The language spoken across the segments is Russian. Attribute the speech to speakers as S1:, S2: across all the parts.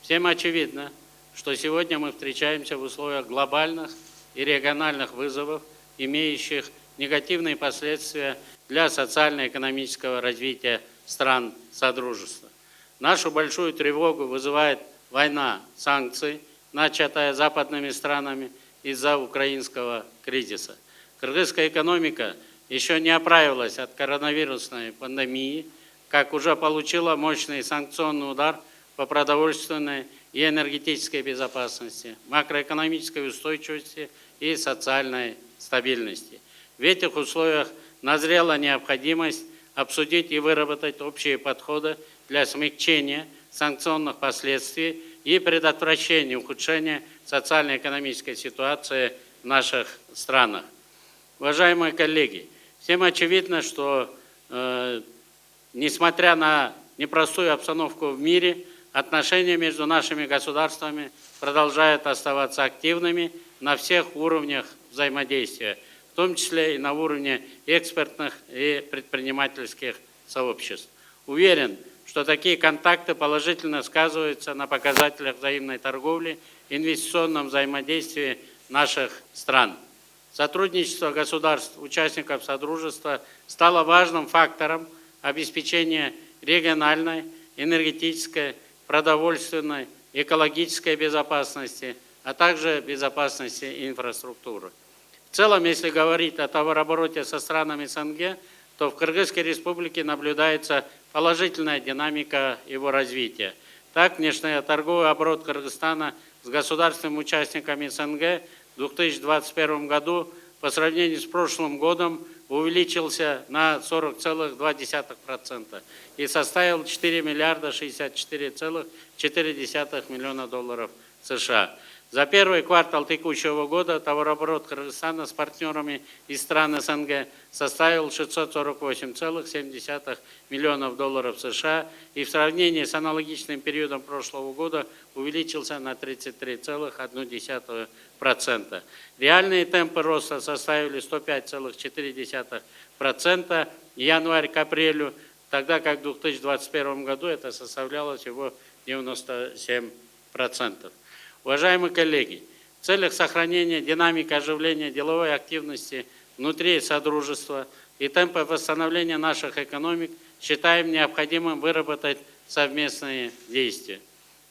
S1: Всем очевидно, что сегодня мы встречаемся в условиях глобальных и региональных вызовов, имеющих негативные последствия для социально-экономического развития стран Содружества. Нашу большую тревогу вызывает война санкций, начатая западными странами из-за украинского кризиса. Кыргызская экономика еще не оправилась от коронавирусной пандемии, как уже получила мощный санкционный удар по продовольственной и энергетической безопасности, макроэкономической устойчивости и социальной стабильности. В этих условиях назрела необходимость обсудить и выработать общие подходы для смягчения санкционных последствий и предотвращения ухудшения социально-экономической ситуации в наших странах. Уважаемые коллеги, всем очевидно, что несмотря на непростую обстановку в мире, отношения между нашими государствами продолжают оставаться активными на всех уровнях взаимодействия, в том числе и на уровне экспертных и предпринимательских сообществ. Уверен, что такие контакты положительно сказываются на показателях взаимной торговли, инвестиционном взаимодействии наших стран. Сотрудничество государств, участников Содружества, стало важным фактором обеспечения региональной, энергетической, продовольственной, экологической безопасности, а также безопасности инфраструктуры. В целом, если говорить о товарообороте со странами СНГ, то в Кыргызской республике наблюдается положительная динамика его развития. Так, внешнеторговый оборот Кыргызстана с государственными участниками СНГ в 2021 году по сравнению с прошлым годом увеличился на 40,2% и составил 4 миллиарда 64,4 миллиона долларов США. За первый квартал текущего года товарооборот Кыргызстана с партнерами из стран СНГ составил 648,7 миллионов долларов США и в сравнении с аналогичным периодом прошлого года увеличился на 33,1%. Реальные темпы роста составили 105,4% январь к апрелю, тогда как в 2021 году это составляло всего 97%. Уважаемые коллеги, в целях сохранения динамики оживления деловой активности внутри Содружества и темпа восстановления наших экономик считаем необходимым выработать совместные действия.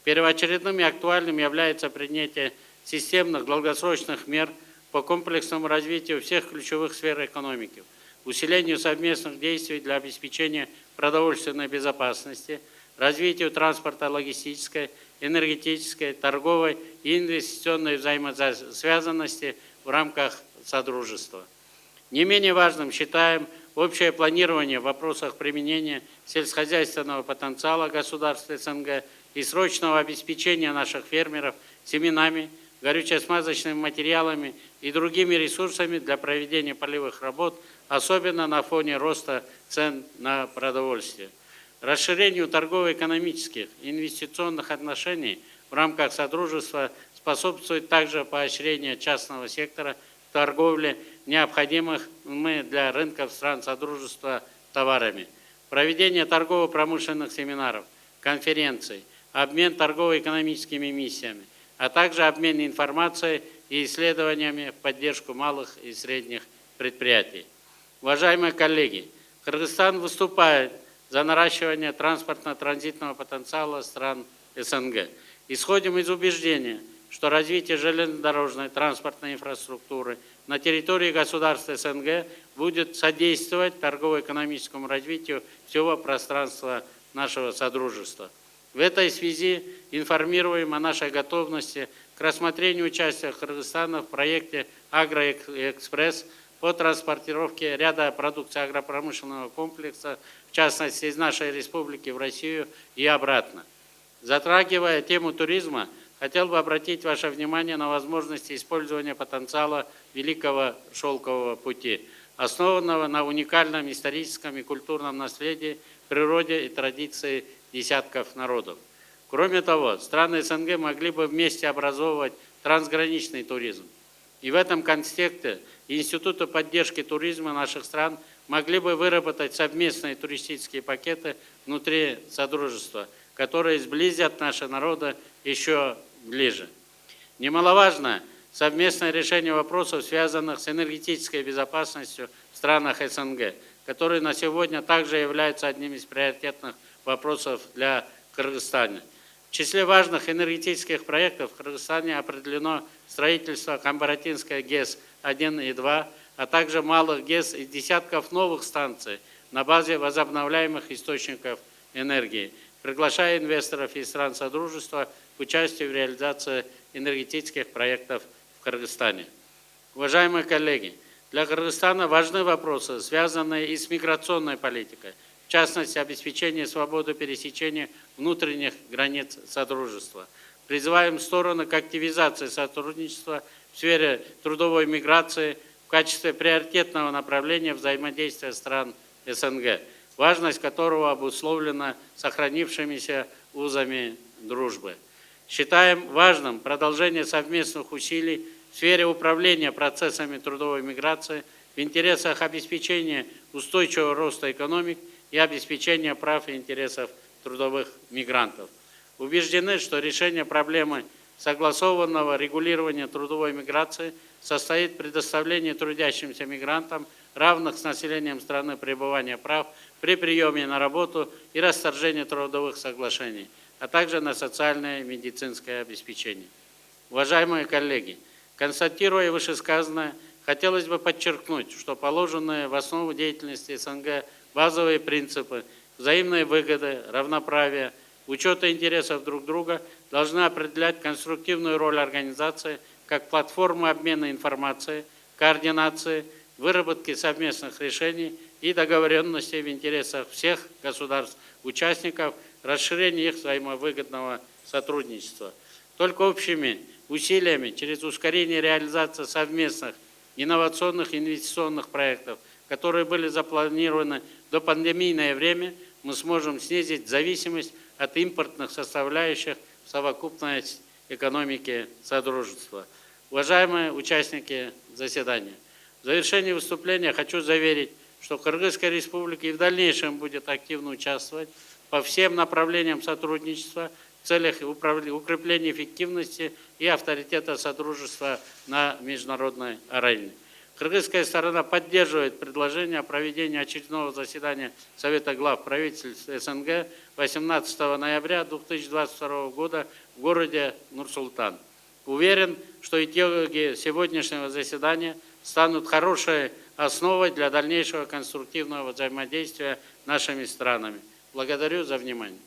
S1: Первоочередным и актуальным является принятие системных долгосрочных мер по комплексному развитию всех ключевых сфер экономики, усилению совместных действий для обеспечения продовольственной безопасности, развитию транспорта, логистической, энергетической, торговой и инвестиционной взаимосвязанности в рамках Содружества. Не менее важным считаем общее планирование в вопросах применения сельскохозяйственного потенциала государств СНГ и срочного обеспечения наших фермеров семенами, горюче-смазочными материалами и другими ресурсами для проведения полевых работ, особенно на фоне роста цен на продовольствие. Расширению торгово-экономических и инвестиционных отношений в рамках Содружества способствует также поощрение частного сектора в торговле необходимыми для рынков стран Содружества товарами, проведение торгово-промышленных семинаров, конференций, обмен торгово-экономическими миссиями, а также обмен информацией и исследованиями в поддержку малых и средних предприятий. Уважаемые коллеги, Кыргызстан выступает за наращивание транспортно-транзитного потенциала стран СНГ. Исходим из убеждения, что развитие железнодорожной транспортной инфраструктуры на территории государств СНГ будет содействовать торгово-экономическому развитию всего пространства нашего Содружества. В этой связи информируем о нашей готовности к рассмотрению участия Кыргызстана в проекте «Агроэкспресс» по транспортировке ряда продукции агропромышленного комплекса, в частности из нашей республики в Россию и обратно. Затрагивая тему туризма, хотел бы обратить ваше внимание на возможности использования потенциала Великого Шелкового пути, основанного на уникальном историческом и культурном наследии, природе и традиции десятков народов. Кроме того, страны СНГ могли бы вместе образовывать трансграничный туризм. И в этом контексте Институты поддержки туризма наших стран могли бы выработать совместные туристические пакеты внутри Содружества, которые сблизят наши народы еще ближе. Немаловажно совместное решение вопросов, связанных с энергетической безопасностью в странах СНГ, который на сегодня также является одним из приоритетных вопросов для Кыргызстана. В числе важных энергетических проектов в Кыргызстане определено строительство Камбаратинской ГЭС-1 и 2, а также малых ГЭС и десятков новых станций на базе возобновляемых источников энергии, приглашая инвесторов из стран Содружества к участию в реализации энергетических проектов в Кыргызстане. Уважаемые коллеги, для Кыргызстана важны вопросы, связанные и с миграционной политикой, в частности, обеспечение свободы пересечения внутренних границ Содружества. Призываем стороны к активизации сотрудничества в сфере трудовой миграции в качестве приоритетного направления взаимодействия стран СНГ, важность которого обусловлена сохранившимися узами дружбы. Считаем важным продолжение совместных усилий в сфере управления процессами трудовой миграции в интересах обеспечения устойчивого роста экономик и обеспечения прав и интересов трудовых мигрантов. Убеждены, что решение проблемы согласованного регулирования трудовой миграции состоит в предоставлении трудящимся мигрантам равных с населением страны пребывания прав при приеме на работу и расторжении трудовых соглашений, а также на социальное и медицинское обеспечение. Уважаемые коллеги, констатируя вышесказанное, хотелось бы подчеркнуть, что положенные в основу деятельности СНГ базовые принципы взаимной выгоды, равноправия, учета интересов друг друга должны определять конструктивную роль организации как платформы обмена информацией, координации, выработки совместных решений и договоренностей в интересах всех государств-участников, расширения их взаимовыгодного сотрудничества. Только общими усилиями через ускорение реализации совместных инновационных инвестиционных проектов, которые были запланированы до пандемийное время, мы сможем снизить зависимость от импортных составляющих в совокупность экономики Содружества. Уважаемые участники заседания, в завершении выступления хочу заверить, что Кыргызская республика и в дальнейшем будет активно участвовать по всем направлениям сотрудничества в целях укрепления эффективности и авторитета Содружества на международной арене. Кыргызская сторона поддерживает предложение о проведении очередного заседания Совета глав правительств СНГ 18 ноября 2022 года в городе Нур-Султан. Уверен, что итоги сегодняшнего заседания станут хорошей основой для дальнейшего конструктивного взаимодействия нашими странами. Благодарю за внимание.